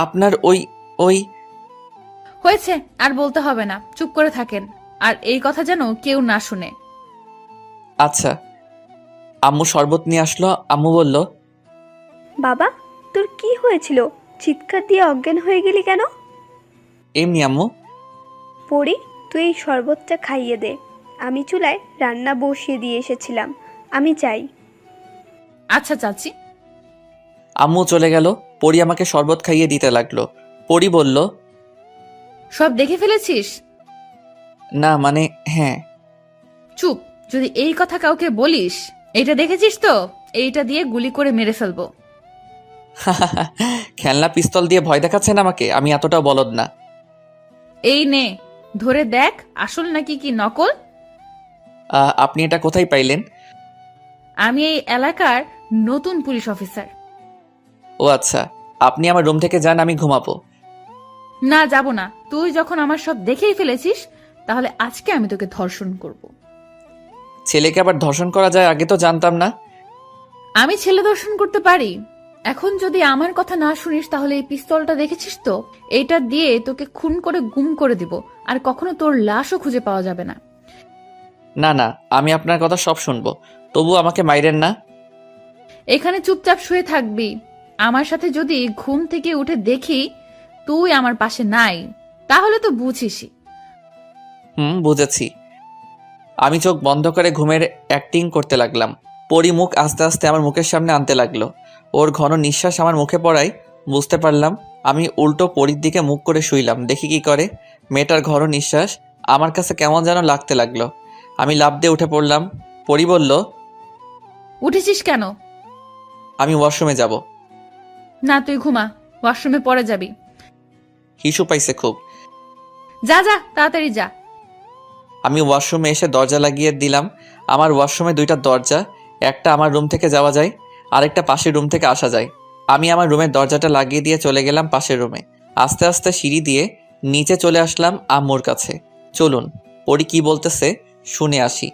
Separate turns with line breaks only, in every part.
আপনার ওই ওই
হয়েছে, আর বলতে হবে না, চুপ করে থাকেন। আর এই কথা যেন কেউ না শুনে।
আচ্ছা। আম্মু শরবত নিয়ে আসলো। আম্মু বলল,
বাবা, তোর কি হয়েছিল? চিৎকার দিয়ে অজ্ঞান হয়ে গেলি কেন?
এমনি আম্মু।
পড়ি, তুই এই শরবতটা খাইয়ে দে। আমি চুলায় রান্না বসিয়ে দিয়ে এসেছিলাম, আমি চাই।
আচ্ছা চাচি।
আম্মু চলে গেল। পরি আমাকে শরবত খাইয়ে দিতে লাগলো। পরি বলল,
সব দেখে ফেলেছিস?
না মানে হ্যাঁ।
চুপ, যদি এই কথা কাউকে বলিস, এইটা দেখেছিস তো, এইটা দিয়ে গুলি করে মেরে ফেলবো।
খেলনা পিস্তল দিয়ে ভয় দেখাচ্ছেন আমাকে? আমি এতটাও বলদ না।
এই নে, ধরে দেখ আসল নাকি কি নকল।
আপনি এটা কোথায় পাইলেন?
আমি এই এলাকার নতুন পুলিশ অফিসার।
ও আচ্ছা, আপনি আমার রুম থেকে যান, আমি ঘুমাবো।
না, যাব না। তুই যখন আমার সব দেখেই ফেলেছিস, তাহলে আজকে আমি তোকে ধর্ষণ করব।
ছেলেকে আবার ধর্ষণ করা যায়, আগে তো জানতাম না।
আমি ছেলে দর্শন করতে পারি। এখন যদি আমার কথা না শুনিস, তাহলে এই পিস্তলটা দেখেছিস তো, এইটা দিয়ে তোকে খুন করে গুম করে দিব, আর কখনো তোর লাশও খুঁজে পাওয়া যাবে না।
না না, আমি আপনার কথা সব শুনবো, তবু আমাকে মাইরেন না।
এখানে চুপচাপ শুয়ে থাকবি। আমার সাথে যদি ঘুম থেকে উঠে দেখি তুই আমার পাশে নাই, তাহলে তো বুঝিসই।
বুঝেছি। আমি চোখ বন্ধ করে ঘুমের অ্যাক্টিং করতে লাগলাম। পরি মুখ আস্তে আস্তে আমার মুখের সামনে আনতে লাগলো। ওর ঘন নিঃশ্বাস আমার মুখে পড়ায় বুঝতে পারলাম। আমি উল্টো পরির দিকে মুখ করে শুইলাম, দেখি কি করে। মেয়েটার ঘন নিঃশ্বাস আমার কাছে কেমন যেন লাগতে লাগলো। আমি লাফ দিয়ে উঠে পড়লাম। পরি বলল,
উঠেছিস কেন?
আমি ওয়াশরুমে যাব।
না, তুই ঘুমা, ওয়াশরুমে পরে যাবি।
হিসু পাইছে খুব।
যা যা, তাড়াতাড়ি যা।
আমি ওয়াশরুমে এসে দরজা লাগিয়ে দিলাম। আমার ওয়াশরুমে দুইটা দরজা, একটা আমার রুম থেকে যাওয়া যায়, আরেকটা পাশের রুম থেকে আসা যায়। আমি আমার রুমের দরজাটা লাগিয়ে দিয়ে চলে গেলাম পাশের রুমে। আস্তে আস্তে সিঁড়ি দিয়ে নিচে চলে আসলাম আম্মুর কাছে। চলুন, পরি কি বলতেছে শুনে আসি।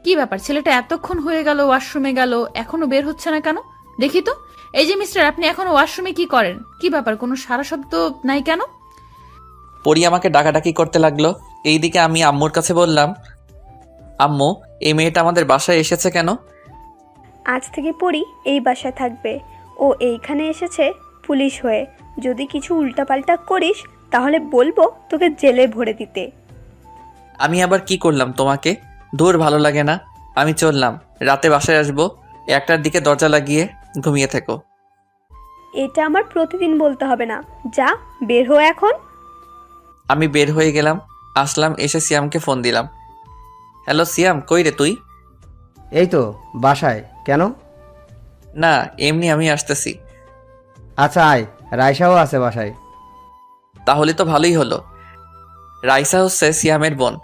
কি ব্যাপার, ছেলেটা এতক্ষণ হয়ে গেল ওয়াশরুমে গেল, এখনো বের হচ্ছে না কেন? দেখি তো। এই যে মিস্টার, আপনি এখনো ওয়াশরুমে কি করেন? কি ব্যাপার, কোনো সারা শব্দ নাই কেন?
পরি আমাকে ডাকাডাকি করতে লাগলো। এইদিকে আমি আম্মুর কাছে বললাম, আম্মু, এই মেয়েটা আমাদের বাসায় এসেছে কেন?
আজ থেকে পড়ি এই বাসায় থাকবে। ও এইখানে এসেছে পুলিশ হয়ে। যদি কিছু উল্টাপাল্টা করিস, তাহলে বলবো তোকে জেলে ভরে দিতে।
আমি আবার কি করলাম তোমাকে? দূর, ভালো লাগে না। আমি চললাম, রাতে বাসায় আসবো। 1টার দিকে দরজা লাগিয়ে ঘুমিয়ে থেকো।
এটা আমার প্রতিদিন বলতে হবে না। যা, বের হো এখন।
আমি বের হয়ে গেলাম, আসলাম, এসে সিয়ামকে ফোন দিলাম। হ্যালো সিয়াম, কই রে তুই?
এই তো বাসায়। কেন?
না এমনি, আমি আসতেছি।
আচ্ছা আয়, রাইসাও আছে বাসায়।
তাহলে তো ভালোই হলো। রাইসা হচ্ছে সিয়ামের বোন,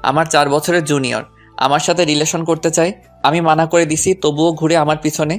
আমার 4 বছরের জুনিয়র। আমার সাথে রিলেশন করতে চাই। আমি মানা করে দিছি, তবুও ঘুরে আমার পিছনে